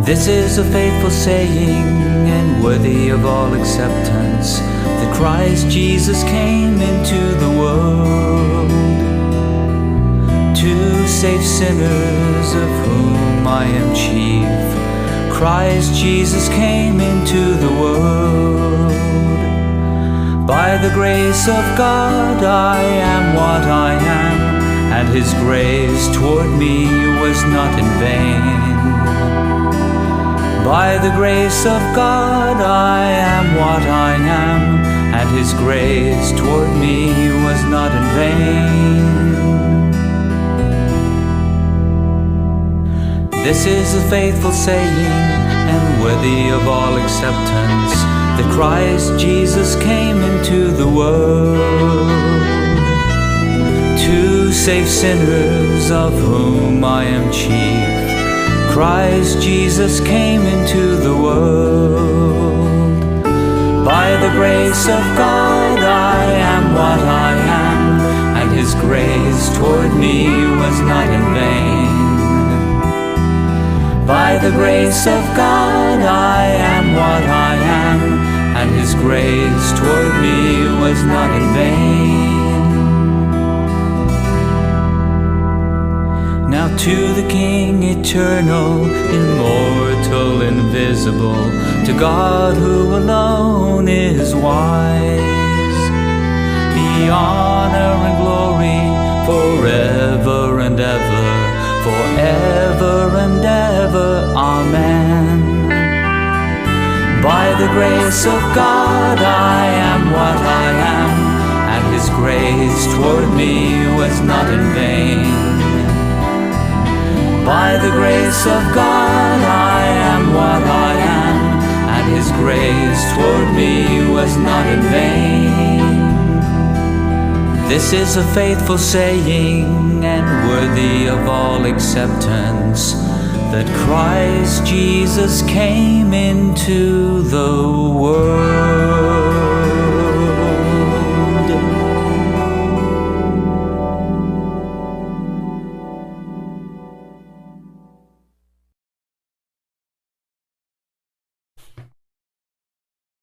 This is a faithful saying and worthy of all acceptance, that Christ Jesus came into the world to save sinners, of whom I am chief. Christ Jesus came into the world. By the grace of God I am what I am, and His grace toward me was not in vain. By the grace of God I am what I am, and His grace toward me was not in vain. This is a faithful saying and worthy of all acceptance, that Christ Jesus came into the world to save sinners, of whom I am chief. Christ Jesus came into the world. By the grace of God I am what I am, and His grace toward me was not in vain. By the grace of God I am what I am, and His grace toward me was not in vain. Now to the King eternal, immortal, invisible, to God who alone is wise, be honor and glory forever and ever, forever and ever. Amen. By the grace of God I am what I am, and His grace toward me was not in vain. By the grace of God I am what I am, and His grace toward me was not in vain. This is a faithful saying and worthy of all acceptance, that Christ Jesus came into the world.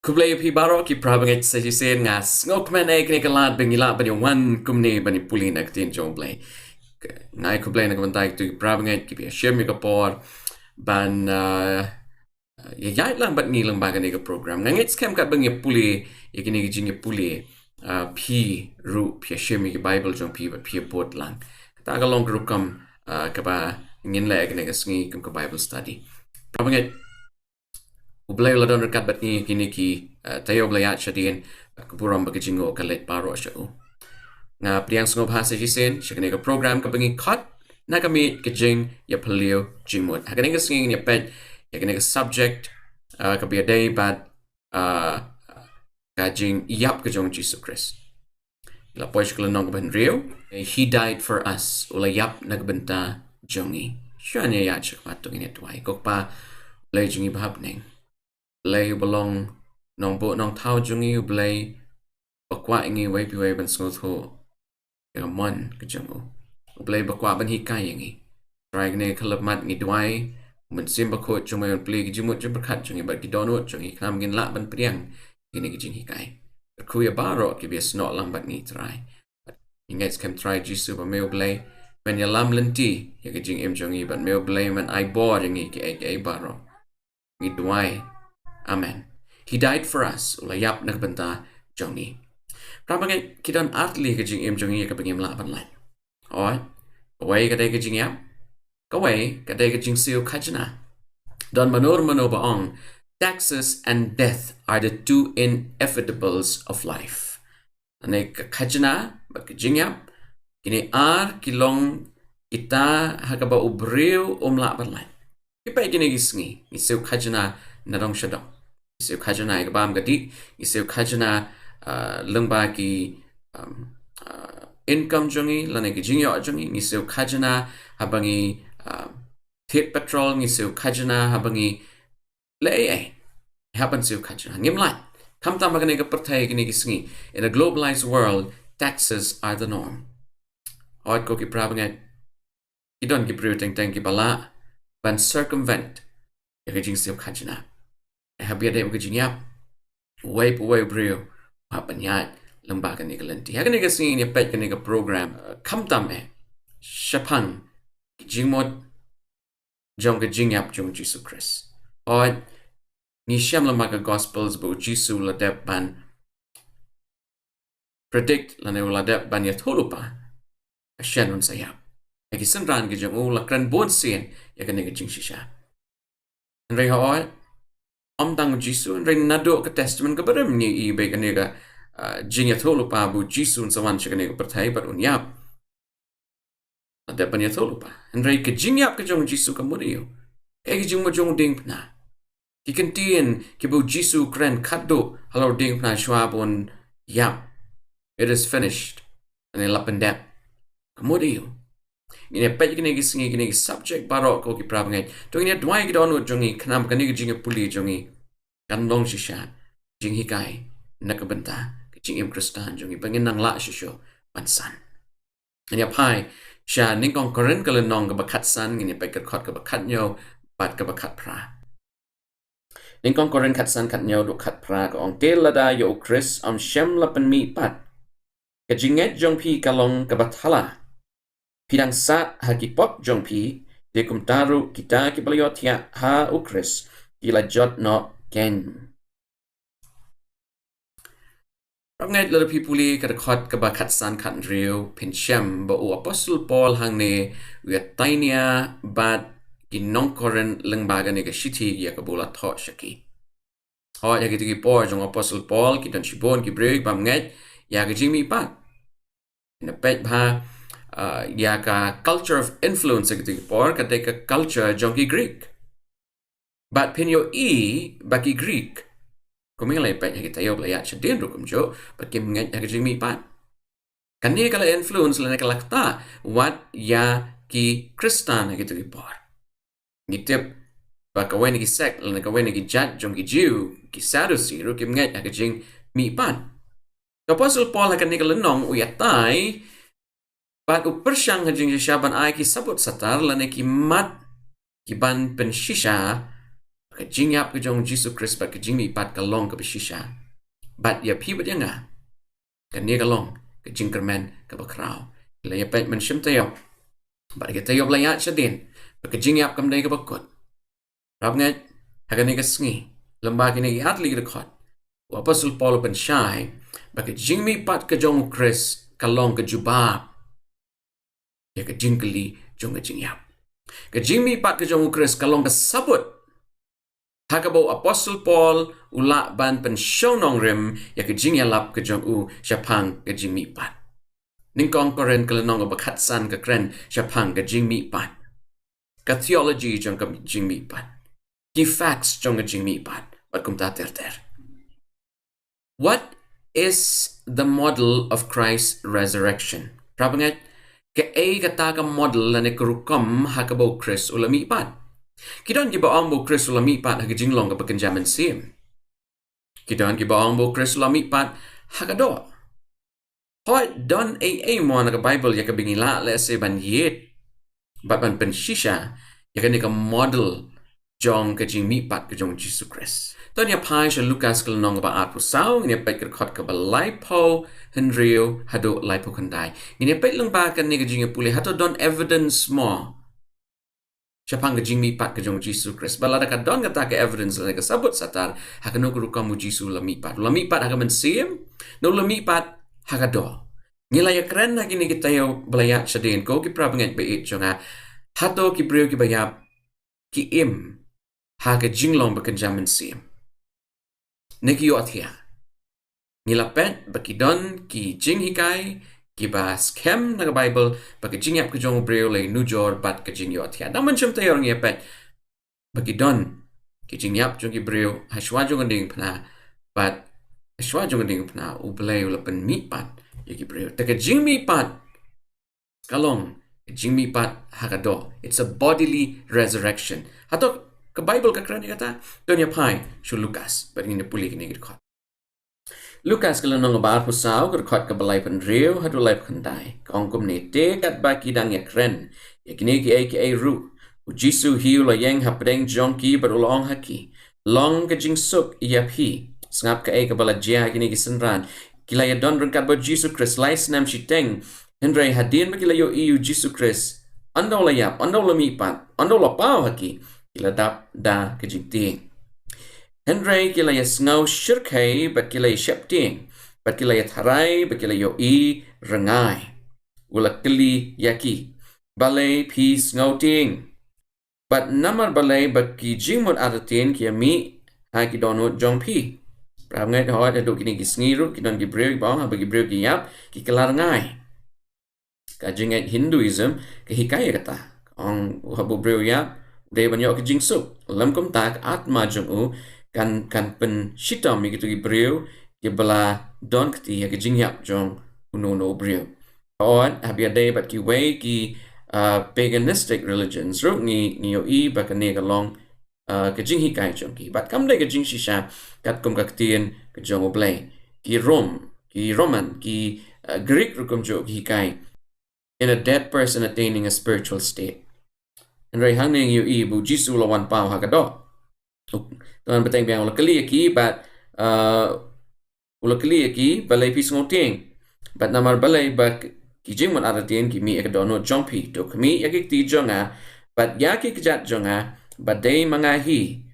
Kublay pi baro ki prabangit sa jisen ngas ngok man ay kinikalad bingila ba yung wan kumni ba ni puli nagtin jong blay ngay kublay nagmantay tu prabangit ki pi share mi kapor ban yayat lang bat ngilang bagan ni ka program ngangit scam kat bang puli yakini ki jing puli pi ru pi share mi ki bible jong pi ba pi pot lang tagalong rukam ka ba ngin la yakini ka sngi kum ka bible study prabangit Ublay ladon rekat bat ni kini ki tayo blayat syadin kuburam bagi jingo kalet paro syau. Nga priang sngop hasa jisen syakani ka program ka bangi kot na kami ke Jingiaphylliew Jingmut. Hakani ka singing ni pet yakani ka subject ka bi day bat ka jing yap ka jong Jesus Christ. La pois ka lanong ban rio. He died for us. Ula yap nagbenta jongi. Syanya ya chak patung ini tuai. Kok pa lay jingi bahapning. Lay belong nong bo nong tau jungi blay bakwa ingi wai pi wai ban sngot ho ya mon ka jungu blay bakwa ban hi kai ingi try ne khalap mat ngi dwai mun sim bakho chumai on play ki jimut jum khat jungi ba ki donut jungi klam gin la ban priang ini ki jing hi kai ku ya baro ki bi snot lam bat ni try ingets kam try jisu ba me blay when ya lam lenti ya ki jing em jungi ban me blay man I bor ingi ki ai baro ngi dwai. Amen. He died for us. Ulayap nagbanta jongi. Prabangay kidan atli ka jing im jongi ka bangim laban lan. Alright. Kaway kaday ka jing yap. Kaway kaday ka jing siyo kajana. Don manor mano baong. Taxes and death are the two inevitables of life. Anay ka kajana ba ka jing yap. Kini ar kilong ita hakaba ubriw laban lan. Kipay kini gisngi. Isiyo kajana narong syadong. Isiyo kajana ay kabam gadi, isiyo kajana lengba ki income jongi, lanay ki jingyo jongi, isiyo kajana habangi tit patrol, isiyo kajana habangi lay haban siyo kajana. Ngimlat, kamtam baganay ka pertay kini kisngi. In a globalized world, taxes are the norm. Oat ko ki prabangat, idon ki priuteng ki bala, ban circumvent ya ka jing siap khajna habia de ka jing yap way brio pa panyat lamba ka ni kalanti ha ka ni ka sin ya pet ka ni ka program kam tam shapang jingmot jong ka jing yap jong Jesus Christ or ni sham lamba ka gospels bo Jesus la dep ban predict la ne la dep ban ya tholupa shanun sayap Eki senran ke jong la kran bon sen ya ka ni ka jing shisha Rei hooi, om tang Jisu, rei nado ka testament ka barem ni i be ka nega jinya tholu pa bu Jisu sa wan ka nega perthai par unyap. Ada pa niya tholu pa. Rei ka jinyap ka jong Jisu ka muriyo. Eki jong mo jong ding pna. Ki kentien ki bu Jisu kren kaddo halo ding pna shwa bon yap. It is finished. Ane lapendap. Ka muriyo. Ini pet kini singi kini subject barok ko ki prabangai to ini dwai ki donu jongi khnam kani ki Jingiaphylliew jongi kan long shisha jing hikai nakabenta ki jing kristan jongi bangin nang la shisho pansan ini pai sha ningkong koren kalen nong ka bakat san ini pet ka khot ka bakat nyo bat ka bakat pra ningkong koren kat san kat nyo do kat pra ka ong tel lada yo Chris shem la pen mi pat ka jinget jong pi kalong ka bathala Pidang sat hakipop jong pi de kumtaru kita ki baliotia ha ukris ila jot no ken. Ramngai lada pipuli kada khot ka bakat san kat riu pinchem ba u apostle Paul hang ne wia tainia bat ki nongkoren lengbaga ne ka shiti ya ka bola tho shaki. Ho ya ki por jong apostle Paul ki dan shibon ki break bam ngai ya ka jimi pat. Na pet ba ya ka culture of influence gitu por kata ka culture jongki Greek but pinyo baki Greek kuming lai pa kita yo la ya chadin rukum jo bakim ngai ka jimi pan kani kala influence la kala ta what ya ki Kristan gitu por nitip ba ka wen ki sect la ka wen ki jat jongki Jew ki Sadducee rukim ngai ka jing mi pan Apostle Paul ka ni kala nong uyatai Bat upersyang hajing syaban ai ki sabut satar lane ki mat ki ban pen shisha ka jingyap ke jong Jesus Christ ba ka jingmi pat ka long ka shisha bat ya pi bat yanga ka ne ka long ka jingkerman ka bakrao la ya pet men shim tayo ba ka tayo la ya chadin ba ka jingyap kam dai ka bakot rab ngai ha ka ne ka sngi lamba ki ne ki atli ka khot wa apostle Paul pen shai ba ka jingmi pat ka jong Christ ka long ka jubab ya ka jingkeli jong ka jingyap ka jingmi pat ka jong Christ kalong ka sabut hakabo apostle Paul ula ban pen shonong rim ya ka jingyalap ka jong u syapang ka jingmi pat ningkong koren kalanong ka bakatsan ka kren syapang ka jingmi pat ka theology jong ka jingmi pat ki facts jong ka jingmi pat bat kum ta ter what is the model of Christ's resurrection prabangat ke kata ka model la ne kurukam hakabo Chris ulami pat kidon ki baong bo Chris ulami pat hagijinglong ka pakenjaman sim kidon ki baong bo Chris ulami pat hakado hoi don mo na ka Bible ya ka bingila le se ban yet bat ban pen shisha ya ka ni ka model jong ka jing mi pat ka jong Jesus Christ ton ya pai sha Lucas kal nong ba at pusau ni pet ka khot ka ba laipo henrio hado laipo kandai ni pet lang ba kan ni ka jing puli hato don evidence mo Siapang ka jing mi pat ka jong Jesus Christ balada ka don ka ta ka evidence la ka sabut satar hakano ku kamu Jesus la mi pat haka man sim no la mi pat hakado nila ya kren na kini kita yo blaya sadin ko ki prabangat ba it jonga hato ki brio ki bayap ki im haka jinglong ba kanjaman sim Neki yo athia. Nilapet bakidon ki jing hikai ki ba scam na Bible baki jingyap ka jong breo le nujor bat ka jing yo athia. Naman siyam tayo ng yapet bakidon ki jingyap jong ki breo haswa jong anding pana bat haswa jong anding pana ublay ulapan mi pat yo ki breo. Taka jing mi pat kalong jing mi pat hakado. It's a bodily resurrection. Hato ka Bible ka krani kata donya pai shu Lucas but ini puli kini git Lucas kalau nong bar pusau ker khot ka balai pan rio hadu lai khandai kong kum ne te kat ba ki dang ya kren ya kini ki ai ru Jisu hiu la yang hapdeng jongki berulong haki. Long ke jing suk iapi. Sngap ke eka bala jia kini kisenran. Kila ya don rengkat bo Jisu Christ lais nam shiteng. Hendrai hadin ba kila yo iu Jisu Christ. Andau la yap, andau la mipat, andau la pau haki. Kila dap da ke jing ting. Hendrai kila ya ngau shirkai bat kila ya shep ting. Bat kila ya tharai bat kila yo i rengai. Ula kili yaki. Balai peace ngau ting. But namar balai baki jingmut atatin kia mi ha ki donut jong pi. Prab ngai hawat aduk kini ki sngiru ki don ki breu ki bawang ha bagi breu ki yap ki kelar ngai. Ka jingat Hinduism ke hikaya kata. Ong habu breu yap de banyok ki jingsuk. Lam kum tak atma jong u kan pen shitam mi gitu ki breu ki bala don kti ha ki jingyap jong no breu. Hawat habi adai bat ki wei ki paganistic religions ruk ni yo i ba ka ne ka long ka jing hi kai chong ki bat kam de ka jing shisha kat kum ka tien ka jong oblay ki roman ki Greek rukum jo ki kai in a dead person attaining a spiritual state and rai hang ning yo i bu jisu lo wan pau ha ka do tuan beteng biang lo kali ki bat ulo kali ki balai pi ngoteng bat namar balai ba ki jingmut atatin ki mi ekadono jongpi to kami yakik ti jonga but yakik jat jonga but day mangahi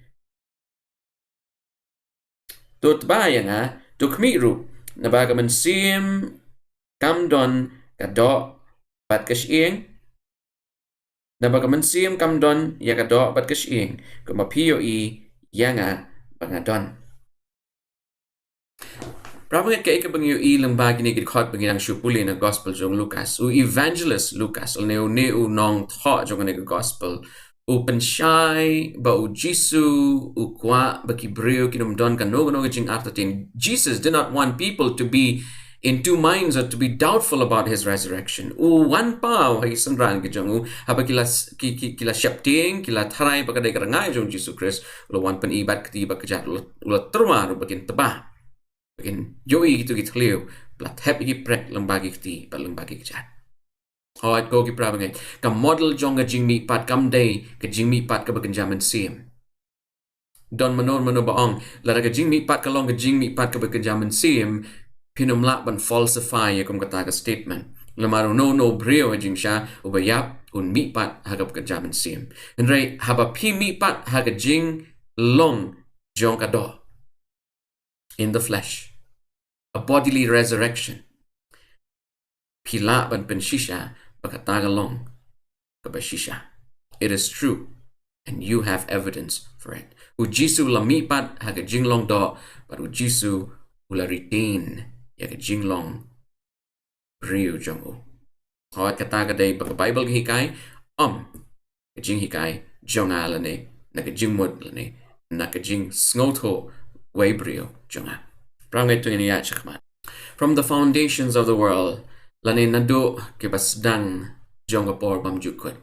to tbayanga to kami ru nabaga man sim kamdon kado bat kashing nabaga man sim kamdon yakado bat kashing kumapiyo i yanga bangadon. Prabangat kay kabang yu ilang bagi ni gidkot bagi nang syupuli na gospel jong Lucas. U evangelist Lucas. Al neo nong tha jong na gospel. U pensyai ba u Jisu u kwa baki breu kinum don kan no jing artatin. Jesus did not want people to be in two minds or to be doubtful about his resurrection. U wan pau hay sandran ke jong u haba kila syapting kila tharai baka dai karangai jong Jesus Christ. Lo wan pen ibat kti ba kejat ulo terma ru bakin tebah. Bagian yoi gitu gitu liu plat hep iki prek lembagi kti pa lembagi kejat. Hawat go ki prabangai ka model jong ga jingmi pat kam day ka jingmi pat ka bagan jaman sim. Don manor baong lara ka jingmi pat ka long ka jingmi pat ka bagan jaman sim pinum lak ban falsify ya kum kata ka statement. Lamaru no brio jing sha ubayap un mi pat ha ka bagan jaman sim. Henry haba pi mi pat ha ka jing long jong ka do. In the flesh, a bodily resurrection. Pila ban penshisha bakatagalong kabashisha. It is true, and you have evidence for it. Ujisu lamipat haga jinglong do, but ujisu ula retain yaga jinglong riu jongo. Hawat kataga day baka Bible hikai kajing hikai jonga lane naga jingmut lane naga jing sngoto Webrio jonga. Prangai tu ini chakman. From the foundations of the world, lani nado ke basdang jonga por bam jukut.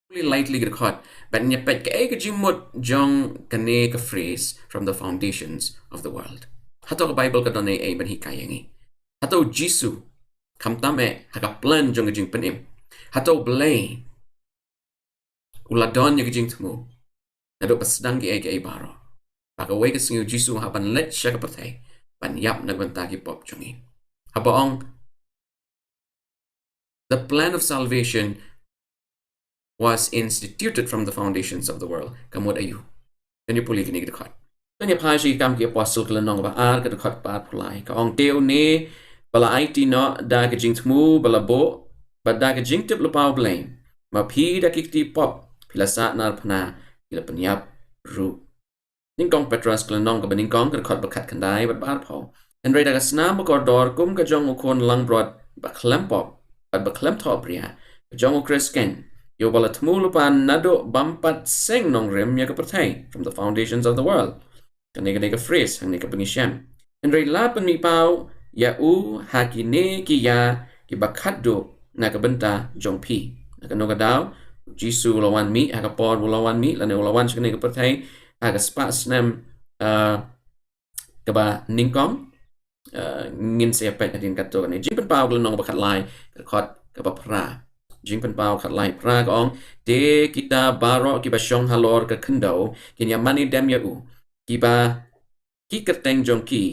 Really lightly get caught, but nyepet ke ega jingmut jong kane ka phrase from the foundations of the world. Hato ka Bible ka donay ay ban hikayangi. Hato Jisu kamtame haka plan jong jing penim. Hato blay uladon ya jing tmu. Nado basdang ke ega ay baro. Paka wake singu Jisu haban let siya kapatay pan yap nagbantagi pop chungi. Habaong the plan of salvation was instituted from the foundations of the world. Kamod ayu. Kanya puli kinig dekat. Kanya pashi kam ki apostle kalanong ba ar ka dekat pa pulai. Kaong teo ne bala IT no da ka jing tmu bala bo ba da ka jing tip lupaw blame. Ma pi da kikti pop pila sa nar pana pila penyap ru. Ningkong Petras kalanong ka ba ningkong ka dekat bakat kandai bat bar paw. And right aga snam bakordor kum ka jong ukon lang brod ba klempop at ba klemtop ria. Jong ukres ken. Yo bala tmulupan nado bampat seng nong rim ya kapatay from the foundations of the world. Kaniga phrase hang nika pangisyam. And right lapan mi pau ya u hakine ki ya ki bakaddo na kabenta jong pi. Nakanoga daw Jisu lawan mi hakapod lawan mi lane lawan sa kaniga patay aga spas nam kaba ningkong ngin siya pet natin kato kani jipan pau nong bakat lai kakot kaba pra jing pen pau khat lai pra ka ong te kita baro ki ba shong halor ka khndo kin ya mani dem ya u ki ba ki kerteng jong ki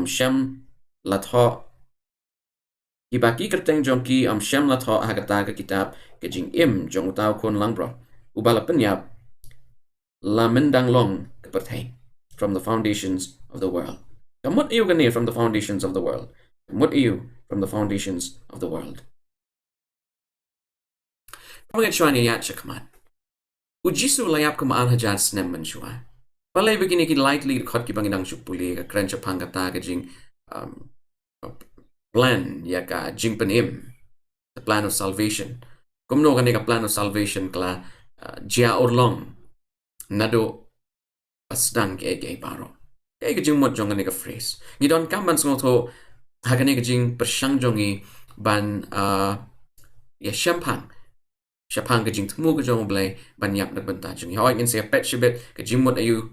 shem la tho ki ba ki kerteng jong ki shem la tho ha ka kitab ke jing im jong tau kon lang bro u bala pen yap la mendang long ka perthai from the foundations of the world. Kamut iu gani from the foundations of the world. Kamut iu from the foundations of the world. Kamu shua ni yat shakamat. Ujisu layap kumaan hajar snem man shua. Palay begini ki lightly khot ki bangidang shupuli ka kren chapang kata ka jing plan ya ka jing penim, the plan of salvation. Kumno gani ka plan of salvation kala jia orlong nado pasdang ke paro. Ke jing mot jong gani ka phrase. Ngidon kaman sngoto hagani ka jing persyang jongi ban ya Shapang ka jing tmu ka jong blay banyap na banta jong. Hoi ngin siya pet shibit ka jing mot ayu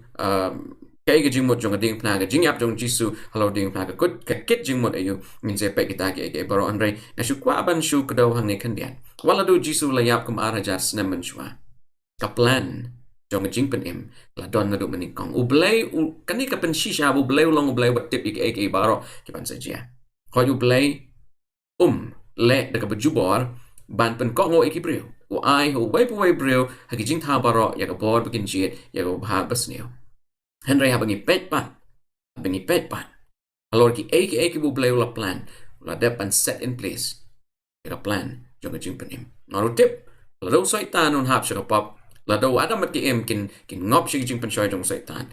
kay ka jing mot jong ading pna ka jing yap jong jisu halo ding pna ka kut ka kit jing mot ayu ngin siya pet kita ke baro andre na shu kwa ban shu kadaw hang ne kandian. Wala do jisu layap kum arajar snem shwa. Ka plan jong jing pen im la don na do maning kong. Ublay kani ka pen shisha ublay long ublay wat tip ik baro ki ban sa jia. Hoi ublay le da ka bajubor ban pen kong o ikibriyo. O ai ho way brio hagi jing tha baro ya ka bor bikin jit ya ka bha basneo henry ha bangi pet pan alor ki ake bu blay la plan la dep and set in place ya ka plan jong jing penim no tip la do saitan on hap shaka pop la do adam at ki em kin ngop shi jing pen shoy jong saitan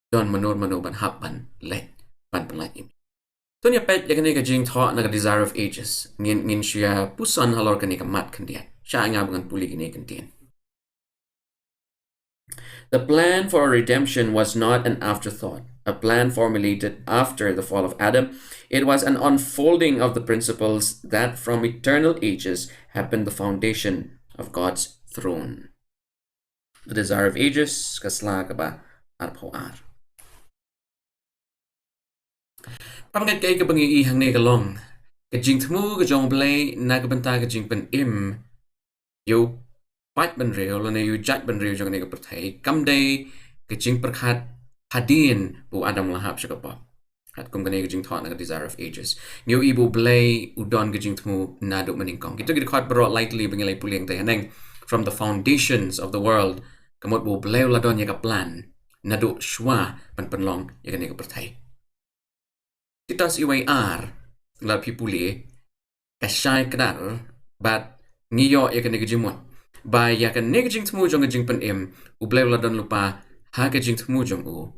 don manor ban hap ban let ban lai im Tonya pet ya ka jing tha na ka desire of ages ngin shia pusan halor ka ni ka mat kandian the plan for redemption was not an afterthought, a plan formulated after the fall of Adam. It was an unfolding of the principles that from eternal ages have been the foundation of God's throne. The desire of ages, kasla kaba arpoar. Pamangat kay kabangi ihang ne kalong. Kajing tmu kajong blay nagabanta kajing pen im. Yo pat ban reo lane yo jat ban reo jong ne ka perthai kam day ka jing perkhat hadin bu adam lahap shakapa hat kum gane ka jing thon na desire of ages yo ibu blay udon ka jing thmu na do maning kong kito gid khat bro lightly bingilay puling tay haneng from the foundations of the world kamot bu blay la don ya ka plan na do shwa pan panlong ya gane ka perthai kitas iway la pipuli ka shay kadar bat ngiyo ya ka negajimon ba ya ka negajing tmu jong jing pen im ublay la don lupa ha ka jing tmu jong u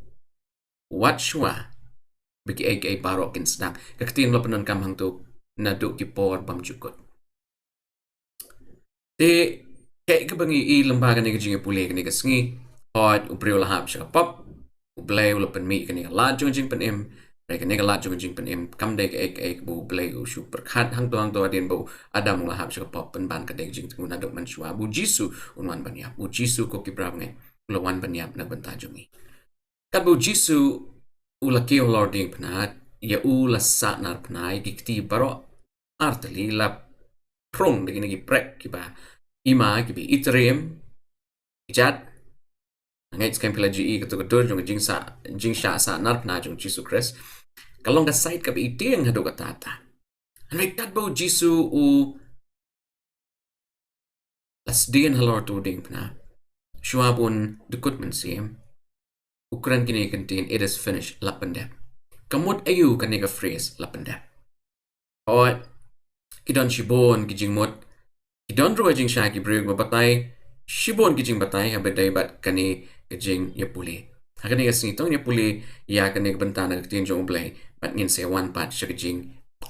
wat shwa biki ay barok kin snak kaktin lo panon kam hang tu na do ki por bam jukot te kay ka bangi I lembaga negajing puli ka negasngi hot ubreo la hap shaka pop ublay la pen mi ka la jong jing pen im Mereka negalat jong jing pen im kam dek ek bu blay u shu perkhat hang to adin bu adam la hap shaka pop pen ban ka dek jing tu na dok man shwa bu jisu unwan banyap bu jisu ko ki brab ngai ulawan banyap na banta jongi kat bu jisu ulaki lord ding penat ya u la sa nar penai gikti baro artali la prong de gi prek ki ba ima ki bi itrem ijat ngai skam pila ji ka to jong jing sha sa nar pna jong jisu kres kalong ka site ka bi tiang hado ka tata ngai kat bo jisu u las dien halor to ding pna shuabun dukut men sim ukran kini contain it is finished lapanda kamut ayu ka nega phrase lapanda oi kidon shibon ki jingmut kidon ro jing sha ki breg batay shibon ki jing batay ha bedai bat kani jing ya puli hakani asing tong ya puli ya kani banta na tin jong blay bat ngin se one part sha jing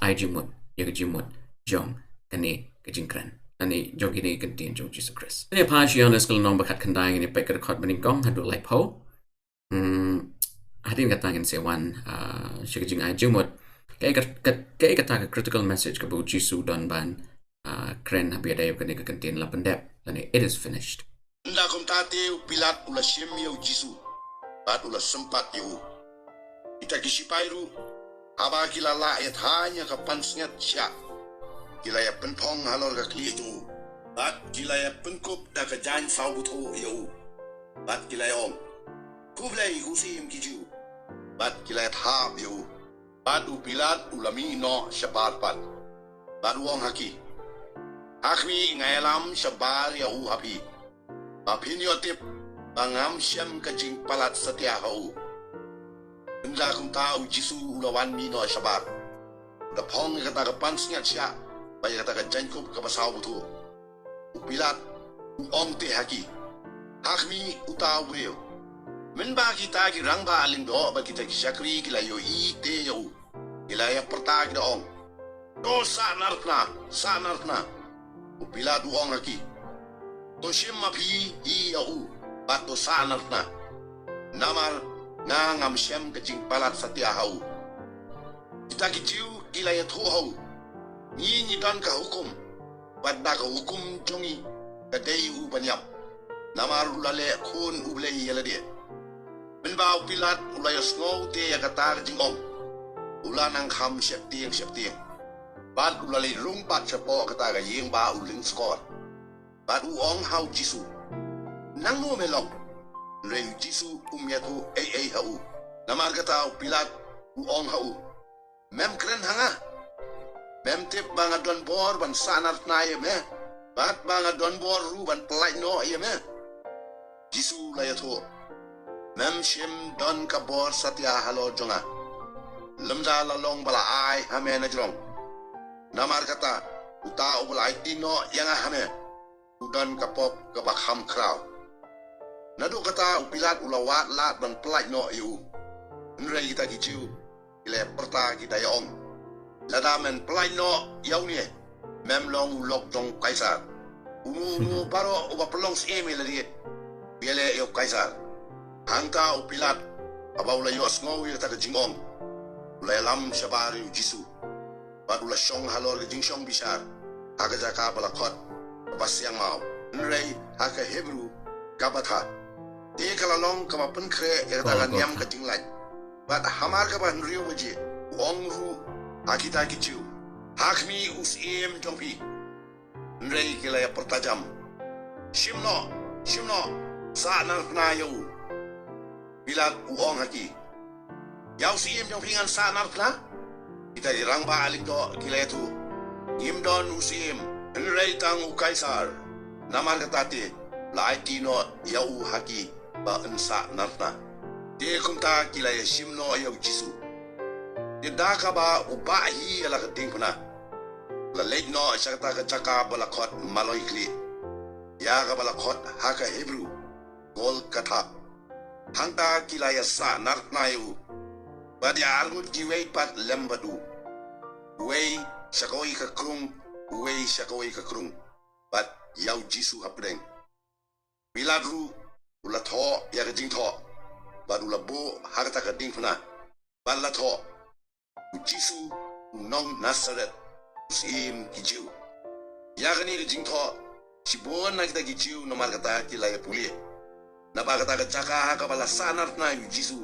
ai jingmut ya jingmut jong kani jing kran ani jong kini contain jong Jesus Christ ne pa shi on skol nong bakat kandai ni pekar khot maning kong hadu like po hadin kata ngin se one sha jing ai jingmut kay kata critical message ka bu jisu don ban kren habi day kani contain la pandep ani it is finished Nda kom tate pilat ula shemi u jisu bat ula sempat yu ita kisipairu aba kilala et hanya ka pansngat sya kila ya penpong halor ka klitu Bat kilaya pengkup da kajan saubuto yau. Bat kilaya om. Kublai usim kiju. Bat kilaya thap yau. Bat upilat ulami no syabar pat. Bat uong haki. Hakmi ngayalam syabar yau hapi. Bapiniotip bangam syam kajing palat setia hau. Benda kum tahu jisu ulawan mi no syabar. Da pong kata kapan sengat syak. Baya kata kajankup kapasau butu. Upilat uong te haki. Hakmi utaw brio. Menba kita kirang ba aling do ba kita kisyakri kila yo ite yo. Kila ya perta kita ong. Do sanartna. Upilat uong haki. To shim mapi hi yo. Bat to sanartna. Namar na ngam syam kajing palat setia hau. Kita kiciu kila ya thu hau. Ni dan ka hukum. Bat da ka hukum jongi kadai u banyap. Namar ulale kun ublei yalade. Menba upilat ulaya snow te ya kata jingong. Ulanang kham syap tiang. Bat ulale rumpat syapo kata ga yeng ba uling skor. Bat uong hau jisu. Nang no melong. Reu jisu umyatu hau. Namar kata upilat uong hau. Mem keren hanga. Mem tip banga don bor ban sanart na ye me. Bat banga don bor ru ban pelai no ye me. Jisu layato. Mem shim don kabor satya halo jonga. Lemda lalong bala ai hame na jrong. Namar kata uta ubala tino yang hame. Udan kapop kabak ham kraw. Nadu kata upilat ulawat lat ban pelai no yu. Nre kita kicu. Ile perta kita yong. Lada men pelai no yau ni. Mem long lok jong kaisar. Unu baro uba pelong seme lagi. Biele yo kaisar. Hangka upilat abaula yo asngau yo tak jingong. Ulai lam shabari jisu. Badula shong halor ke jingshong bishar. Aga jaka balakot basiang mau. Nrei haka Hebrew kabatha. Te kalalong kama penkre ya dagan yam ke jinglai. Bad hamar ka ban riu waje. Uong ru akita kicu. Hakmi usim jompi. Nrei kilaya pertajam. Shimno. Sa'nar na yau. Bilat uong haki. Yau siim jompi ngan sa'nar na. Kita dirang ba alik do kilaya tu. Imdon usim. Nrei tang ukaisar. Namar katati. Lai tino yau haki. Ba ensa narna. Dia kumta kilaya shimno yau jisu. Dia daka ba ubahi ala keting puna. La late no syakta kacaka balakot maloi kli. Ya ka balakot haka Hebrew. Gol kata. Hangta kilaya sa narna yau. Badia argut kiwei pat lembadu. Wei syakoi ka krung. Bat yau jisu hapdeng. Biladru ula tho ya jing tho. Bat ula bo harta ka ding puna. Bat la tho. Jisu nong Nazaret. Sim kijiu. Ya gani jing tho. Sibon na kita kijiu nomar kata kilaya puli. Napa kata kacaka ka bala sanar na Jisu.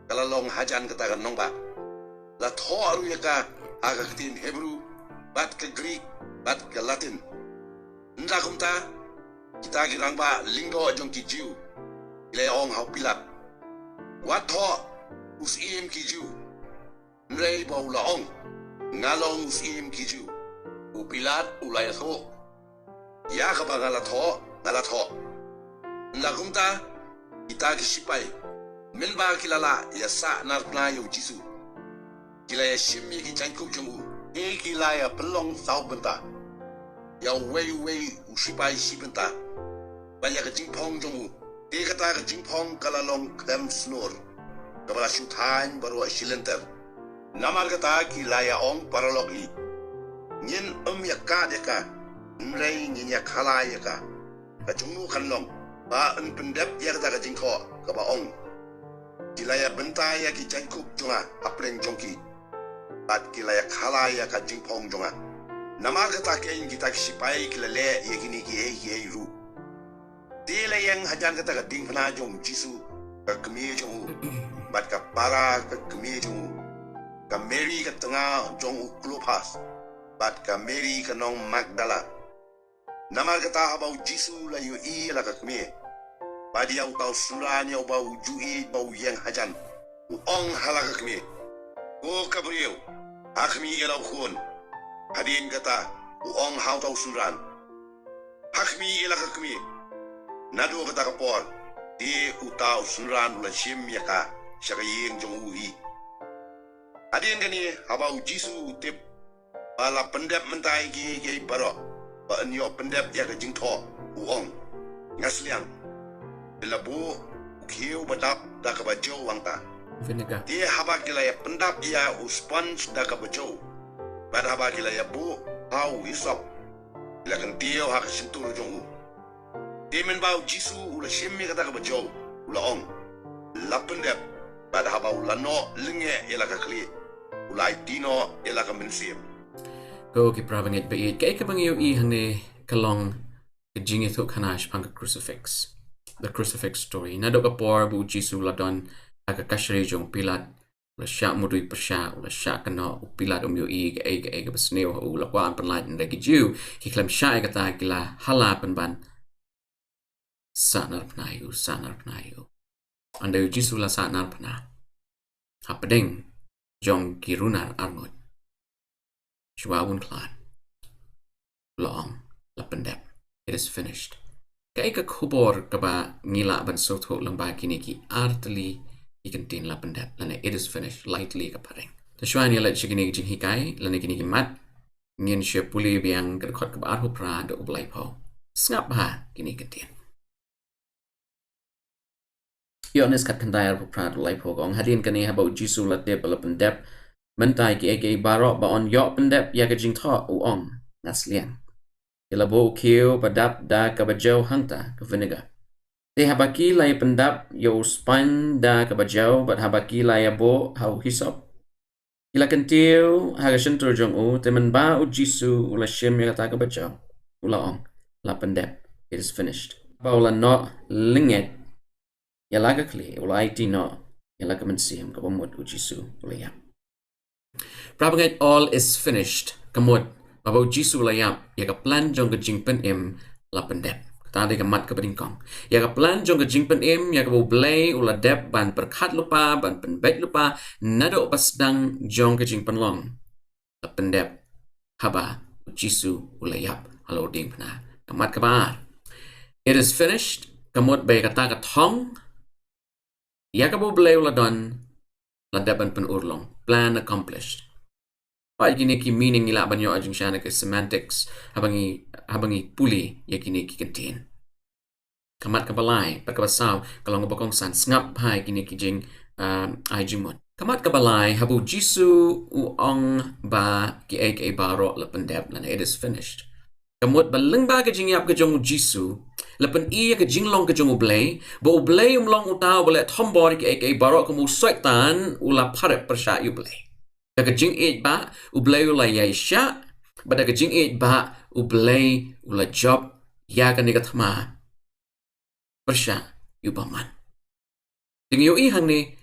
Kalalong hajan kata kan nong ba. La tho aru ya ka aga ketin Hebrew. Bat ke Greek. Bat ke Latin. Nda kumta. Kita girang ba linggo jong kijiu. Ilay ong hau pilat. Wat ho usim kijiu. Nrei ba ula ong. Ngalong usim kijiu. Upilat ulay ho. Ya ka ba ngalat ho. Nda kumta. Kita kisipay. Men ba kilala ya sa nartna yung Jisu. Kilaya shimmi ki jankuk jungu. Kilaya pelong sao benta. Ya wei usipay si benta. Banya ka jingpong jungu. Dia kata ka jingpong kalalong krem snor. Kabala syuthain baru silenter. Namar kata kilaya ong paralogi. Nyin yaka deka. Nrei nyin yakala yaka. Ka jungu kanlong. Ba pendep ya kata ka jingko kaba ong. Kilaya benta ya ki jankuk junga apreng jongki. Bat kilaya kala ya ka jingpong junga. Namar kata kain kita kisipai kilale ya kini ki ru. Tila yang hajan kata ka ding pena jong Jisu ka kemi jong. Bat ka para ka kemi jong. Ka Mary ka tengah jong uklupas. Bat ka Mary ka nong Magdala. Namar kata habau jisu la yu I la kakme. Badi au tau suranya bau jui bau yang hajan. Ong hala kakme. O kabriyo. Hakmi ilau khun. Hadin kata ong hau tau suran. Hakmi ila kakme. Nadu kata kapor. Di utau suran ula shim yaka. Shaka yeng jong uhi. Hadin kani habau jisu tip. Bala pendap mentai gi barok. Ba nyo pendap ya ke jingtho uong ngasliang bila bu kiu badap da ka bajo wangta Vinegar. dia haba kila ya pendap ya u sponge da ka bajo bad haba kila ya bu hau isop bila kan tio ha ka sintur jong u dia men bau jisu ula shimmi ka da ka bajo ula ong la pendap bad haba ula no linge ila ka kli ula dino ila ka mensim Go ki pravangit bait kay kabangiyo I hane kalong kajingi thuk hanash pang crucifix. The crucifix story. Nado ka por bu Jisu ladon aga kashri jong pilat la sha mudui pasha la sha kana u pilat umyo I ga basneo u la kwa pan light ndagi Jew ki klam sha ga ta kila hala pan ban sanar pnayu. Anda Jisu la sanar pna. Hapading jong kirunar armut. Shwawun Klan. Long, lapendep. It is finished. Kaika kubor kaba ngila ban soto lamba kiniki artli ikantin lapendep. Lana it is finished. Lightly kaparing. The shwan yalet shikinig jinghikai, lana kiniki mat. Ngin she puli biang kadkot kaba arhu pra do ublay po. Snap ha kinikantin. Yonis kat kandai arhu pra do ublay po gong. Hadin kani habau Jisu latip lapendep. Mentai ki barok ba on yok pendep ya ka jingtho uong naslian. Ila bo kiu badap da ka bajau hangta ka vinegar. Te habaki lai pendap yo span da ka bajau but habaki lai bo hau hisop. Ila kentiu haga shentur jong u te men ba u Jisu ula shim ya ta ka bajau. Ula ong la pendep. It is finished. Ba ula no linget ya la ka kli ula IT no ya la ka mensim ka bomot u Jisu ula ya. Prabangat all is finished. Kamot, babaw Jisu layap, yaga plan jong ka jingpen im lapendep. Tadi ka mat ka badingkong. Yaga plan jong ka jingpen im, yaga baw blay ula dep ban perkat lupa, ban penbet lupa, nado pasdang jong ka jingpen long. Lapendep, haba, Jisu ulayap, halo ding pena. Kamat ka baar. It is finished. Kamot bay kata ka thong. Yaga baw blay ula don, la dep ban pen urlong. Plan accomplished. Why gini ki meaning nila banyo ajing siya ke semantics habangi puli ya gini ki contain. Kamat kabalay pagkabasaw kalong bakong san ngap hai gini ki jing Jingmut. Kamat kabalay habu Jisu uong ba ki baro lapendep lana it is finished. Kamut baleng ba ka jingyap ka jong Jisu lapen iya ka jinglong ka jong ublay ba ublay umlong utaw bale thombori ki baro kamu soitan ula parep persya ublay. Daga jing ba ublay ula yaisha ba daga jing ba ublay ula job ya ka nigatma persya ubaman. Tingyo ihang ni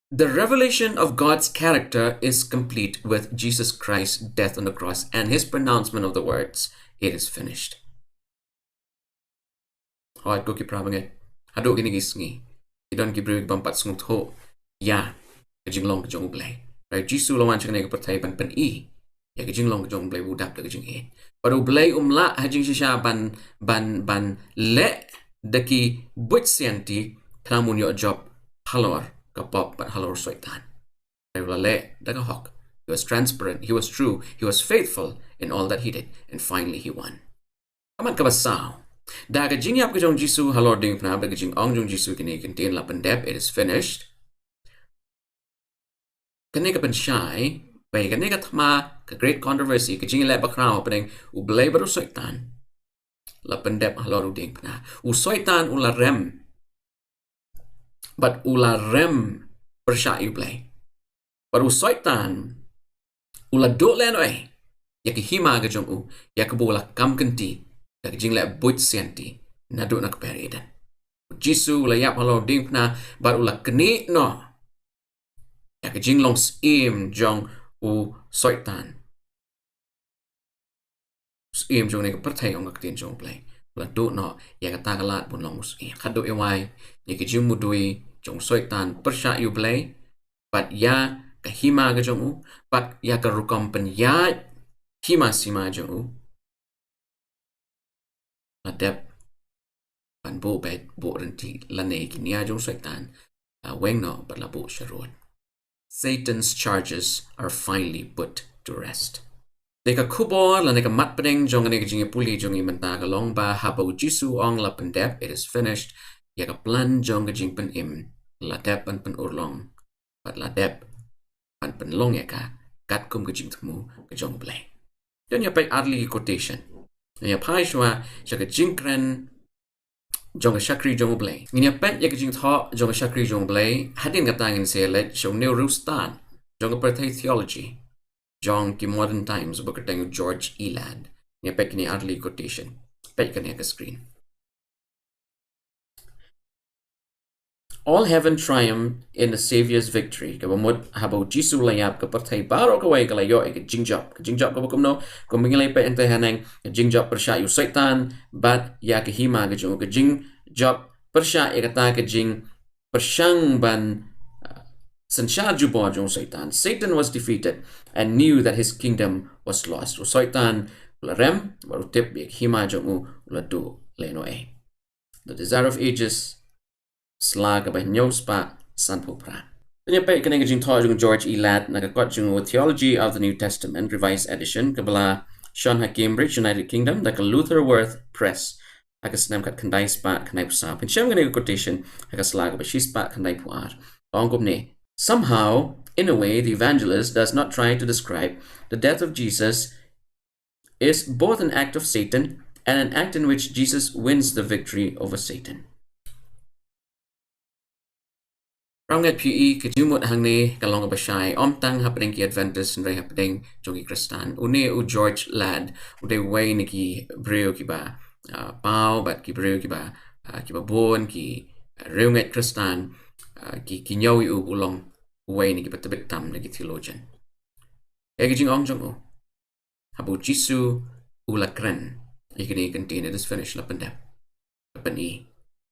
the revelation of God's character is complete with Jesus Christ's death on the cross and his pronouncement of the words, it is finished. Hoy ko ki prabanget. Hado ginigisngi. Idon ki brewig bampat sungut ho. Ya, kajinglong kajong ublay. Right, Jisu lawan chakane ka pertay ban i. Ya kajinglong kajong ublay budap da kajing e. Pero ublay umla hajing siya ban le daki butsianti klamun yo job halor kapop but halor soitan. Le daga hawk. He was transparent, he was true, he was faithful in all that he did, and finally he won. Kaman kabasaw. Daga jingyap ka jong Jisu halor ding pnab daga jing ong jong Jisu kini contain lapendep, it is finished. Kani ka penshay, bay kani ka tama ka great controversy ka jing le bakraw pening ublay baru soitan. Lapendep halor ding pna. Usoitan ula rem. But ula rem persya ublay. Baru soitan ula do len oi ya ki hima ga jong u ya ka bola kam kenti da jing la buit senti na do na ka peridan Jisu la yap halo ding na bar ula kni no ya ka jing long im jong u soitan im jong ne ka perthai ong ka tin jong play la do no ya ka ta ka lat bun long mus khat do e wai ye ki jing mu dui jong soi tan persha yu play but ya ka hima ga jong u but ya ka rukom pen ya hima sima jong u la dep pan bo bet bo ren ti la ne ki nia jong soi tan weng no but la bo sharot Satan's charges are finally put to rest. Neka kubor la neka matpeding jong neka Jingiaphylliew jong imenta ka long ba habo jisu ong la pendep it is finished ya ka plan jong ka jingpen im la dep pan pen urlong but la dep pan pen long ya ka kat kum ka jingtmu ka jong play. Yon ya pek adli quotation. Ya pai shwa ya ka jingkren jong ka shakri jong play. Ya pek ya ka jingtho jong ka shakri jong play hadin ka tangin se let show new rustan jong ka perthai theology. Jong ki modern times bakatang George Elad. Niya pek ni adli quotation. Pek ka niya ka screen. All heaven triumphed in the Savior's victory. Kabamot habaw Jisu layap kapartay baro kaway kalayo ay jingjap. Jingjap kabakum no. Kung mingilay pa ente haneng jingjap persya yu saitan bat ya kahima ka jong ka jingjap persya ikata ka jing persyang ban Sanshar jubo jong Satan. Satan was defeated and knew that his kingdom was lost. Satan ula rem baru tip big hima jong ula do leno e. The desire of ages slag ba nyos pa san popra. Kanya pa kanang jing tho jong George Elad nagakot jong Theology of the New Testament revised edition kabala Sean Cambridge United Kingdom like a Lutherworth Press. Akas nam kat kandai spa kanai pusa. Pinsyam kanang quotation akas slag ba shispa kandai puar. Ongkom ne. Somehow, in a way, the evangelist does not try to describe the death of Jesus is both an act of Satan and an act in which Jesus wins the victory over Satan. Rangat PE kejumut hang ni kalong abashai omtang happening ki Adventist and happening jongi Kristan une u George Lad ude way ni ki breo ki ba pau bat ki breo ki ba bon ki reunget Kristan ki nyawi u ulong way ni ki batabik tam ni ki theologian. Egi jing ong jong u. Habu jisu ula kren. Ikini contain it is finished la pendep. Lapani.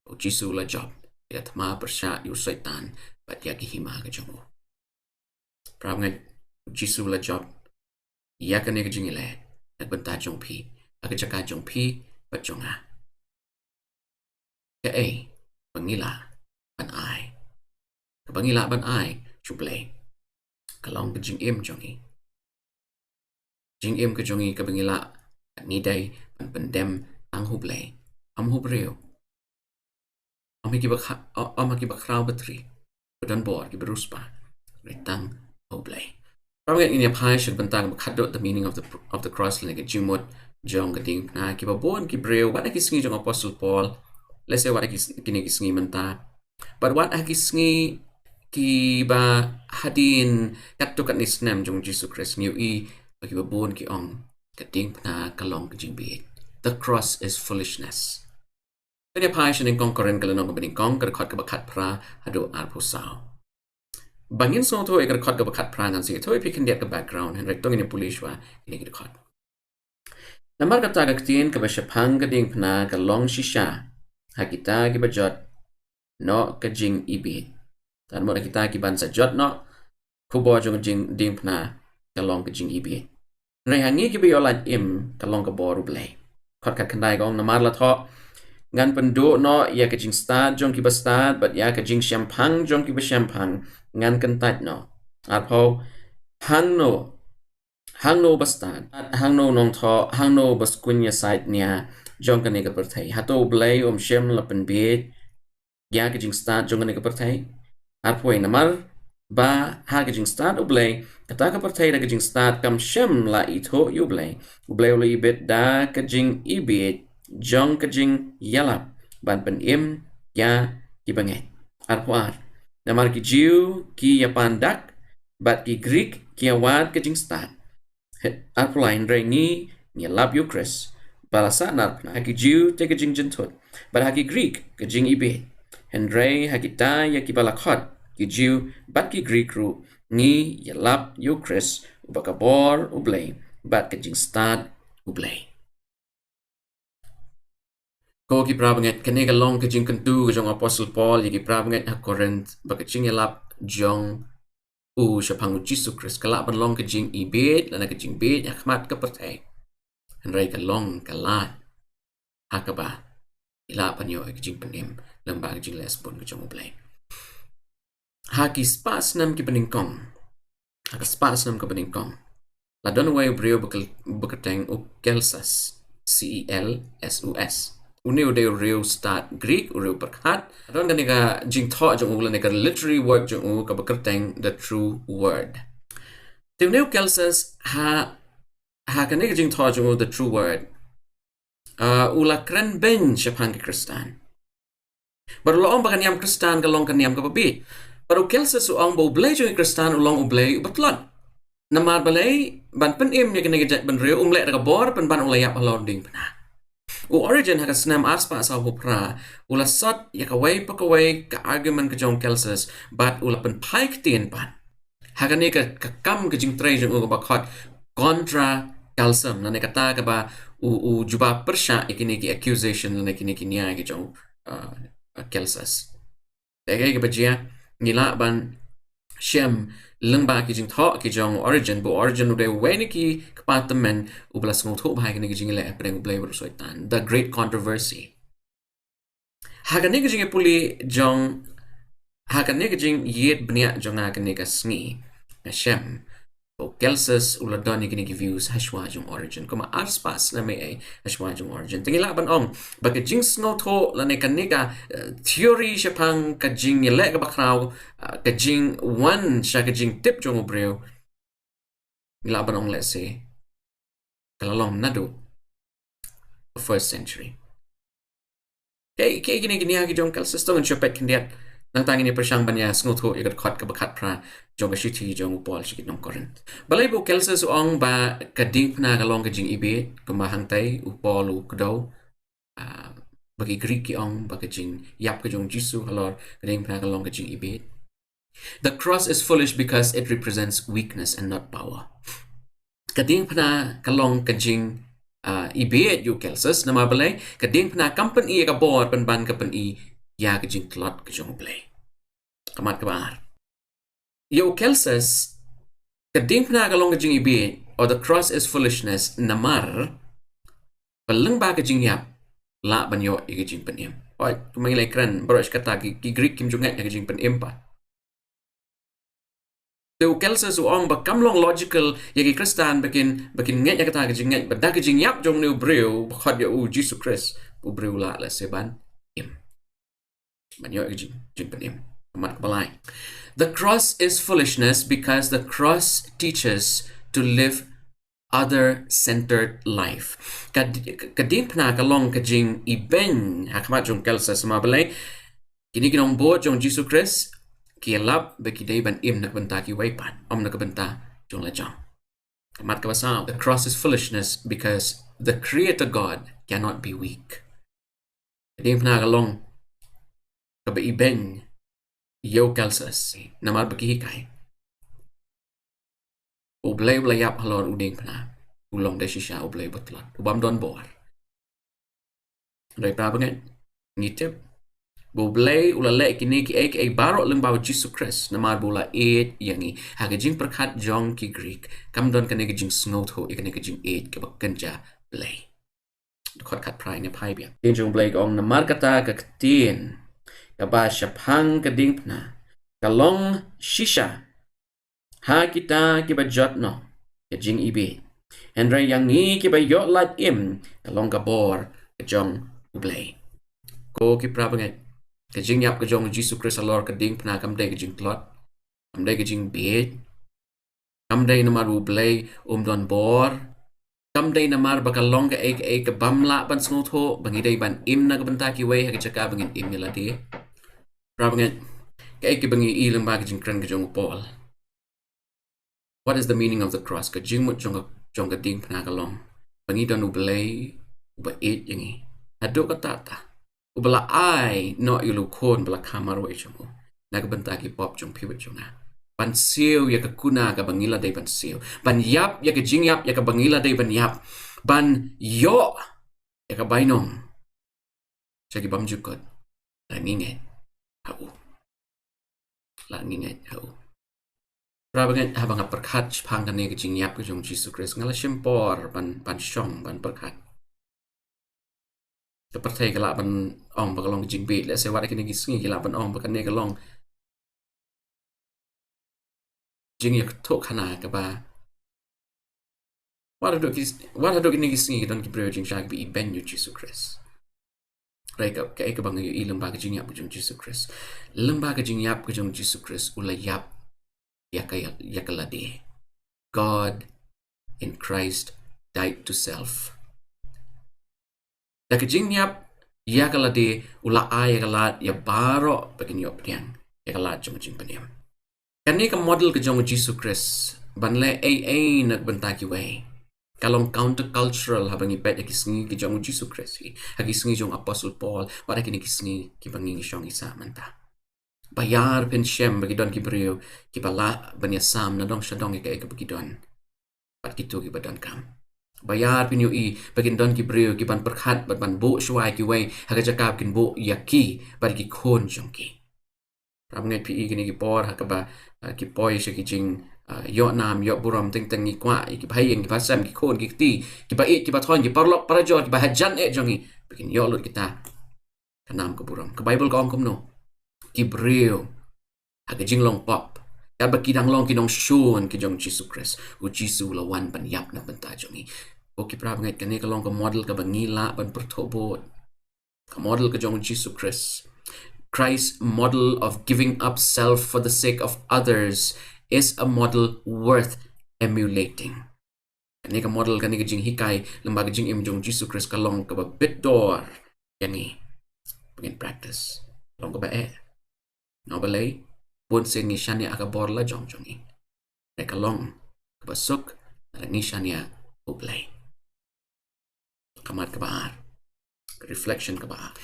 O jisu la job. Yat ma persya yu saitan. Bat yaki hima ka jong u. Pramngat jisu la job. Yakan egi jing ile. At Bynta Jong Pi. Akajaka Jong Pi. Bat jong a. Ka e. Pangila. Ban ai. Kabangila ban ai chuplay kalong ka jing im jongi jing im ka jongi kabangila ni day pan pandem ang hublay am hubreo am hiki bakraw batri badan bor ki beruspa retang hublay pramget ini apai shud bantang bakadot the meaning of the cross like Jingmut jong ka ding na ki babon ki breo wat ki sngi jong Apostle Paul let's say wat ki sngi manta but what ki sngi ki ba hadin katukat ni snam jong Jesus Christ new e bagi babon ki ong kating na kalong kajingbi. The cross is foolishness. Kanya passion in kongkoren kalanong kabaning kong karakot kabakat pra hado arpusaw. Bangin so to e karakot kabakat pra ngan sige to e pikin diat ka background and rektong ini pulishwa ini karakot. Namar kata kaktiin kabasyapang kading na kalong shisha hakita kibajot no kajing ibit. Tan mo kita ki ban sa jot no kubo jong jing ding na kalong ka jing ibi rai hangi ki bi olat im kalong ka boru blay khot kat khandai gong namar la tho ngan pendo no ya ka jing start jong ki ba start but ya ka jing shampang jong ki ba shampang ngan kan tat no apho hang no ba start hang no nong tho hang no ba skunya side nia jong ka ne ka perthai hato blay shem la pen bit ya ka jing start jong ka ne ka perthai Arpoi namar ba hagajing start ublay kataka pertai da gajing start kam shem la ito ublay ula ibit da kajing ibit jong kajing yalap ban pen im ya kibanget arpoar namar ki jiu ki yapandak bat ki Greek ki awad kajing start arpolain rengi yalap Chris balasa narpna haki jiu te kajing jentut bat haki Greek kajing ibit Henry hakita ya kibalakot ki Jew bat ki Greek ru ni yalap Chris ubakabor ublay bat kajing stad ublay Ko ki prabanget kanega long ka jing kantu ka jong Apostle Paul yaki prabanget ha Corinth baka jing yalap jong u siya Jesus Christ kalap ban long ka jing ibet lana ka jing bet yakmat ka pertay hanray ka long ka lat hakaba ila panyo ka jing panim lamba ka jing lesbon ka jong ublay haki spas nam ki paningkong haka spas nam ka paningkong la don way brio bakateng u Kelsas CELSUS Uneu de real start Greek real berkat. Don kaneka jing thought jong ulan neka literary word jong u kabakerteng the true word. Uneu Kelsas ha kaneka jing thought jong u the true word. Ula kren ben siapang ke Kristan. Baru loong bakan yam Kristan kalong kan yam kapabi. Baru Kelsas uang bau blay jong Kristan ulong ublay ubatlon. Namar balay ban pen im ya kaneka jat ban real umlek daga bor pen ban ulay yap halon ding pena. U origin haka senam aspa sa hopra ula sot yakaway pakaway ka argument ka jong Kelsas but ula pen paik tien pan haka ni ka kam ka jing tray jong u bakot kontra Kelsam na kata ka ba u juba persya ikini ki accusation na kini ki niya ka jong Kelsas tagay ka ba jia nila ban siyam lengba ki jing thok ki jong origin bu origin uday way ni ki kapatamen ublas ngong thok bahai ki jing le apreng ublay ber soitan the great controversy hagan ni ki jing puli jong hagan ni ki jing yet bnia jong hagan ni ka sngi shem o Kelsas uladon ni ki views hashwa jong origin kuma arspas na may hashwa jong origin tingila ban ong baka jing sngo tho la ne kanika theory shapang ka jing le ka bakraw ka jing one sha ka jing tip jong obreo ngila ban ong let's say kalalong nado first century kay gini ha ki jong Kelsas to chopet kindiat nang tangin ni persyang banya sngo tho ikat khot ka bakat pra jong ka shiti jong Paul shikit nong Corinth balay bu Kelsas ong ba kading pna kalong ka jing ibe kumahang tay u Paul u kdo bagi Greek ki ong baka jing yap ka jong Jesus halor kading pna kalong ka jing ibe. The cross is foolish because it represents weakness and not power. Kading pna kalong ka jing ibe yu Kelsas na mabalay kading pna kampan i ka bor pan ban ka pan i ya ka jing klot ka jong play kamat ka baar yo Kelsas kading pna kalong ka jing ibe or the cross is foolishness namar palang ba ka jing yap la ban yo i ka jing pan im oi kumangilay kran barosh kata ki Greek kim jungat ka jing pan im pa so Kelsas uong ba kamlong logical yagi Kristan bakin nget ya kata ka jing nget ba da ka jing yap jong new breu khod yo Jesus Christ u breu la seban im banyo jing pan im kamat balay. The cross is foolishness because the cross teaches to live other-centered life. Kading pna kalong kajing iben hakamat jong Kelsas mabalay kini kinong bo jong Jesus Christ kialap bekiday ban im nakbenta ki waypan nakbenta jong lajang kamat kabasa. The cross is foolishness because the creator God cannot be weak. Kading pna kalong kaba iben yo Kelsas namar bakihikay ublay yap halor uding pna ulong de shisha ublay batlot ubam don bor ray prabanget ngitip ublay ulale kini ki ek baro leng bawo Jesus Christ namar bula et yangi hagajing perkat jong ki Greek kam don kane gajing sngot ho ikane gajing et ke bakanja blay khot kat prai ne pai bia jong blay ong namar kata ka tin kaba syapang kading pna kalong shisha ha kita kibajot no kajing ibe Henry yang ni kiba yot lat im kalong kabor kajong ublay ko ki prabanget kajing yap kajong Jesus Christ alor kading pna kamday kajing klot kamday kajing bed kamday namar ublay don bor kamday namar bakalong ka ka bamla ban snutho bangiday ban im na kabanta ki way hagachaka bangin im niladi prabanget kay bangi ilang bagajing kran kajong Paul. What is the meaning of the cross? Ka Jingmut jong ka ding panakalong. Bangi don ublay ubait yangi. Hado ka tata. Ubala ay no ilukon bala kamaro ichamo. Nagabanta ki pop jong piwit jong na. Bansiw ya ka kuna ka bangila day bansiw. Ban yap ya ka jingyap ya ka bangila day ban yap. Ban yo ya ka bainong. Jadi bam jukut. La nginget. Hau. La nginget hau. Rabanget habang perkat pangkan ni ke jingiap ke jong Jesus Christ ngala simpor ban syong ban perkat. Seperti kelak ban ong bakalong jingbit le sewa kini gisngi kelak ban ong bakan ni kalong jingiap tok hana ke ba. Wala do kini gisngi don ki bro jing shag bi ben yu Jesus Christ. Reka ke bang yu lembaga jingiap ke jong Jesus Christ. Lembaga jingiap ke jong Jesus Christ ulayap yakalade. God in Christ died to self. Dakajing nyap yakalade ula ayakalat ya baro bakin yop diang yakalat jong jing paniam. Kani ka model ke jong Jesus Christ banle ay nagbantaki way. Kalong countercultural habang ipet yakisngi ke jong Jesus Christ. Hakisngi jong Apostle Paul wala kini kisngi kibangingi syong isa manta. Bayar pen shem bagi don kibriyo kipala banya sam na dong syadong ika ika bagi don pat kitu ki badan kam bayar pen yu bagi don kibriyo kiban perkhat ban bo shwai ki wei haga jakap kin bo yaki bagi khon jongki ramngai pi gini ki por hakaba ki poi she ki jing yo nam yo buram ting ting ni kwa ki bhayeng ki pasam ki khon ki ti ki ba ki ba thon ki parlok parajor ki ba hajan jongi bikin yo lut kita kanam ke buram ke bible ka ongkom no Kibreo haga jinglong pop ya baki dang long kinong shun ki jong Jesus Christ u Jesus lawan ban yap na banta jongi o ki prab ngai kane ka long ka model ka bangila ban pertobot ka model ka jong Jesus Christ model of giving up self for the sake of others is a model worth emulating. Kane ka model kane ka jing hikai lembaga jing im jong Jesus Christ ka long ka ba bit door yani begin practice long ka ba no balay pun sin ni shania aga borla jong jongi rekalong kabasuk na ni shania ublay kamat kabaar reflection kabaar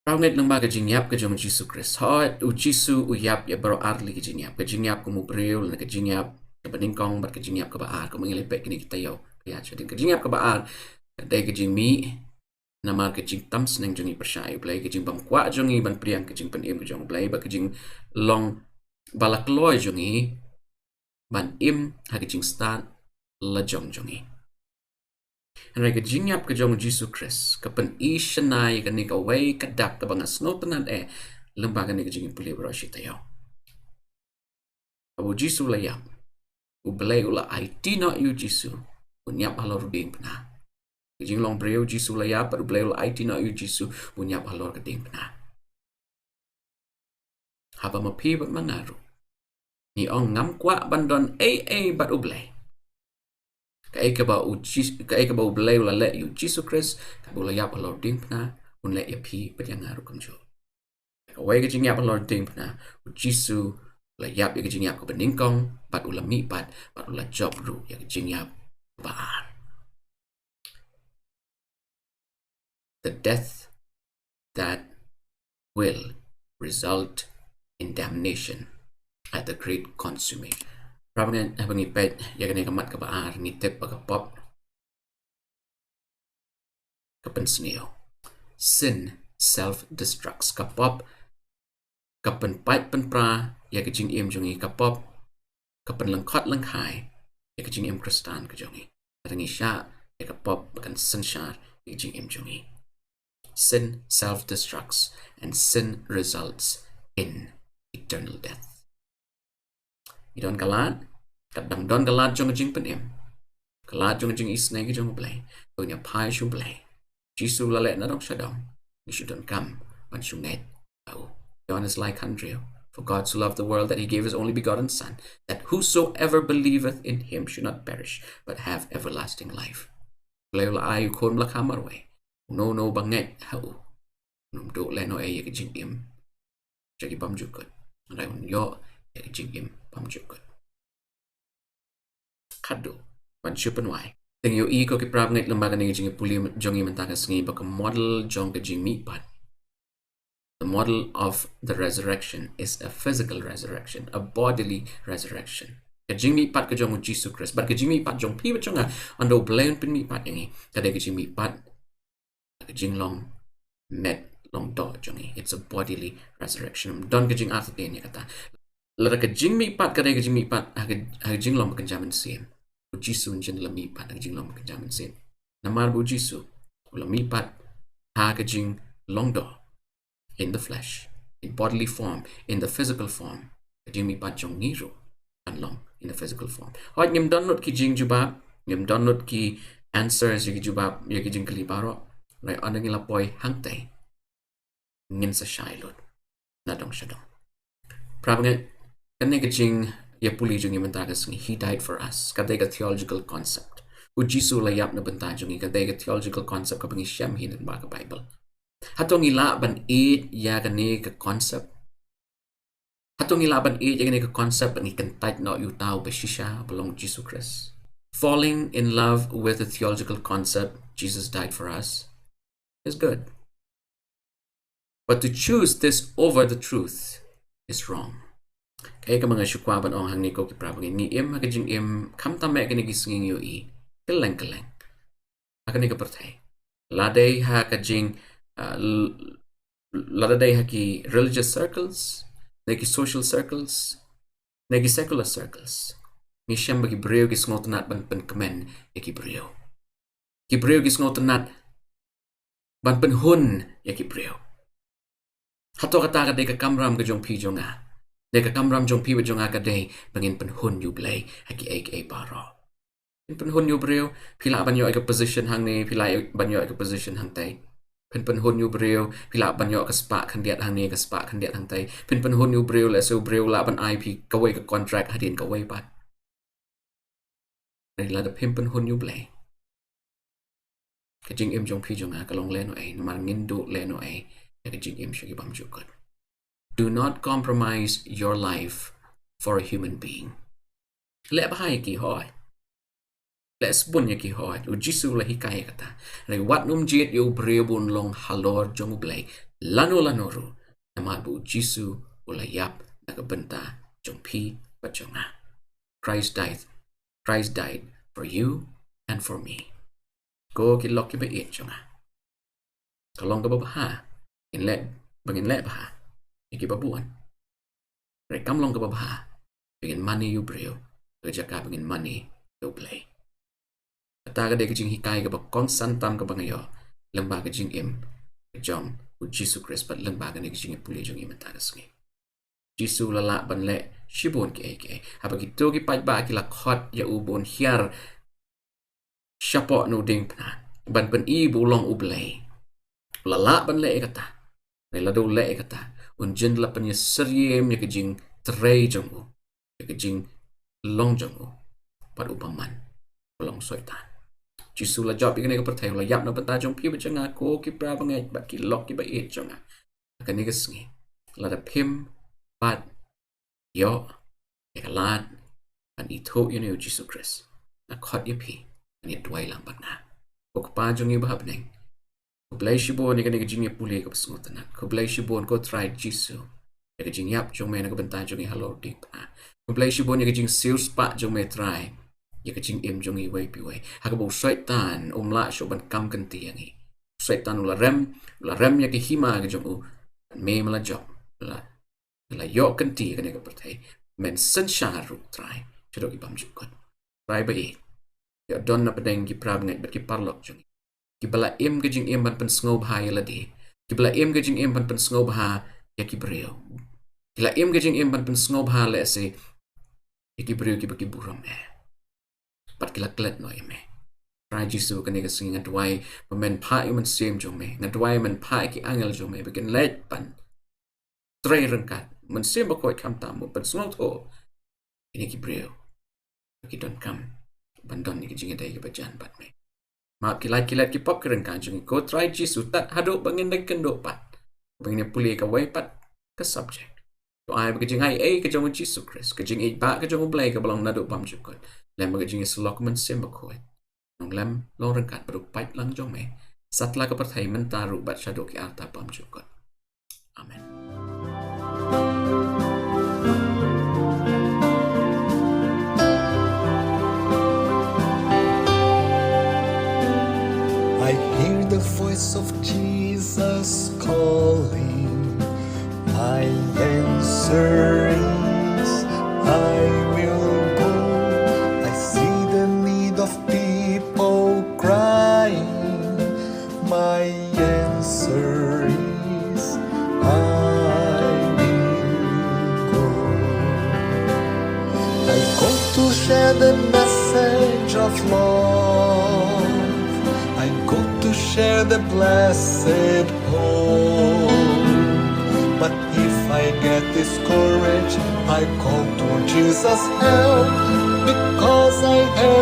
Raunget ng mga jingyap ka jong Jesus Christ hot u jisu u yap ya baro arli ka jingyap ko mo bril na ka jingyap ka baningkong bar ka jingyap kabaar ko mangilipet kini kita yaw kaya siya din ka jingyap kabaar day ka jing mi namar ke jing tam sneng jongi persai play ke jing bam kwa jongi ban priang ke jing pan im jong play ba ke jing long balak loy jongi ban im ha ke jing start la jongi and ke jing yap ke jong Jesus Christ ka pan ishanai ka ni ka way ka dak ka bang snow tanan lembaga ni ke jing puli bro shita yo abu Jesus la yap u play ula IT no you Jesus unyap halor ding pna Jing long breu jisu la ya par bleu IT na yu jisu punya balor ke ding pna. Haba mapi bat mangaru. Ni ong ngam kwa bandon bat ublay. Ka ba u bleu la le yu jisu Christ ka bu la ya balor ding pna un le ya pi bat yang ngaru kumjo. Ka wai ke jing ya balor ding pna u jisu la ya ke jing ya ko beningkong bat ula mi bat ula job ru ya ke jing ya baar. The death that will result in damnation at the great consummate. Rabangan habang ipet yagan kamat ka baar ni tep pagapop kapan sneo. Sin self-destructs kapop kapan pat penpra yagajing im jongi kapop kapan lengkot lenghai yagajing im kristan ka jongi. Atangi sya yakapop bakan sensyar yagajing im jongi. Sin self-destructs and sin results in eternal death. Idon kalat, kadang don kalat jong jing penim. Kalat jong jing isnay ki jong blay. Tunya pai shu blay. Jisu lalet na dong shadong. You shouldn't come when shu net. Oh, John is like Andrew. For God so loved the world that he gave his only begotten Son, that whosoever believeth in him should not perish, but have everlasting life. Blay la ayu kon blakhamar way. No banget hau num do le no ay jing im jadi bam jukut rai un yo ya jing im bam jukut kado ban chupan wai ting yo ko ki prab ngai lembaga ni jing puli jongi mentaka sngi ba model jong ke jing mi pat the model of the resurrection is a physical resurrection, a bodily resurrection. Ke jing mi pat ke jong Jesus Christ but ke jing mi pat jong pi ba jonga ando blain pin mi pat ini kade ke jing mi pat Jinglong met long do jongi. It's a bodily resurrection. Don kajing after day ni kata. Lara kajing mi pat kadai kajing mi pat kajing long kenjaman sim. Jisu njen la mi pat kajing long kenjaman sim. Namar bu Jisu ula mi pat kajing long do in the flesh, in bodily form, in the physical form. Kajing mi pat jong niru and long in the physical form. Hoi ngim don not ki jing jubab, ngim don not ki answers yaki jubab yaki jing kalibaro. Rai ona ngila poi hangtay ngin sa shailot na dong shadong. Prabang kanay kajing yapuli jung imantagas ngi he died for us. Kaday ka theological concept. Ujisu layap na banta jung kaday ka theological concept kapag isyam hinan ba ka Bible. Hatong ilaban it ya kanay ka concept. Hatong ilaban it ya kanay ka concept ang ikantay na yutaw basisya belong Jesus Christ. Falling in love with the theological concept Jesus died for us is good. But to choose this over the truth is wrong. Kaya ka mga syukwaban o hang ni ko kiprabang ni im hakajing im kamtame ka nagisingin yu kaleng. Haka ni ka pertay. Laday hakajing laday haki religious circles, nagi social circles, nagi secular circles. Ni siyam bagi breo kis ngotanat ban kamen yaki breo. Ki breo kis ngotanat ban penhun yaki breo. Hato kata kaday ka kamram ka jong pi jong nga. Day ka kamram jong pi wa jong nga kaday bangin penhun yu blay haki ay baro. Penhun yu breo, pila banyo ay ka position hang ni, pila banyo ay ka position hang tay. Penhun yu breo, pila banyo ka spa kandiat hang ni, ka spa kandiat hang tay. Penhun yu breo, leso breo laban ay pi kaway ka contract hadin kaway pat. Lada penhun yu blay. Kajing im jong pi jong nga kalong leno ay, naman ngindo leno ay, kajing im siya ibam jukot. Do not compromise your life for a human being. Le bahay ki hoy. Les bunya ki hoy. U Jisu la hikaya kata. Ray wat num jit yu brebun long halor jong blay. Lano ru. Naman bu Jisu ulayap nagabenta jong pi bajonga. Christ died for you and for me. Go kilok ki ba it jonga. Kalong ka babaha. Bangin le baha. Ikibabuan. Rekam long ka babaha. Bangin money yu breo. Kerja ka bangin money yu blay. Kata ka de kajing hikay ka ba konsantam ka ba ngayo. Lembaga jing im. Kajong u Jisu Christ pat lembaga ni kajing ipuli jong imatagas ngi. Jisu lala ban le shibon ki eke. Habag ito ki pajba ki lakot ya ubon hiar siyapo no ding pna. Ban pen ibu long ublay. Lala ban le kata. Nilado le kata. Unjin la panya seriem ya kajing tray jong u. Ya kajing long jong u. Pat upaman. Long soitan. Jisu la job ikan ka pertay la yap na banta jong pi ba janga ko ki pra bangay ba ki lok ki ba it janga. Akan ni ngi. La da pim pat yo ikalat an ito yun yung Jesus Christ. Nakot ya pi an itway lang bag na. Kung pa jong iba habneng. Kublay shibon ikan jing ya puli ka pasungutan na. Kublay shibon ko try Jisu. Ikan jing yap jong may nakabanta jong ihalor deep na. Kublay shibon ikan jing sales pa jong may try. Ikan jing im jong iway piway. Hakabaw syaitan umla siyo ban kam kanti yang i. Syaitan ularem ya kihima ka jong u. May malajok. La yo kanti ka nega pertay. Men sen syaru try. Chadok ibam jukot. Try ba i. Ya don na padeng ki prab ngay bat ki parlok jong. Kibala im ka jing im ban pensngob ha ya ladi. Kibala im ka jing im ban pensngob ha ya ki breo. Kila im ka jing im ban pensngob ha le se. Ya ki breo ki ba ki buram eh. Pat kila klet no ime. Try Jisu ka nega singing ngadway. Pamen pa iman siyem jong me. Ngadway man pa ki angel jong me. Bakin let pan. Tray rengkat. Man siyem bakoy kam tamu. Pan sngot ho. Ini ki breo. Ki don kam. Bandon ni ki jing aday ki bajan pat me. Maaf kilat ki pop keren kanjung ko try Jisu tat hadok bangin dag kendo pat. Bangin puli ka way pat ka subject. To ay bagajing ay ka jong Jisu Christ. Ka jing ba ka jong blay ka balong nadok bam jukot. Lem bagajing islok man simbakoy. Nong lem long rengkat baduk pait lang jong me. Satla ka pertay mentaru bat syadok ki arta bam jukot. Amen. I hear the voice of Jesus call. My answer is, I will go. I see the need of people crying. My answer is, I will go. I go to share the message of love. I go to share the blessed hope. But if I get discouraged, I call to Jesus' help, because I have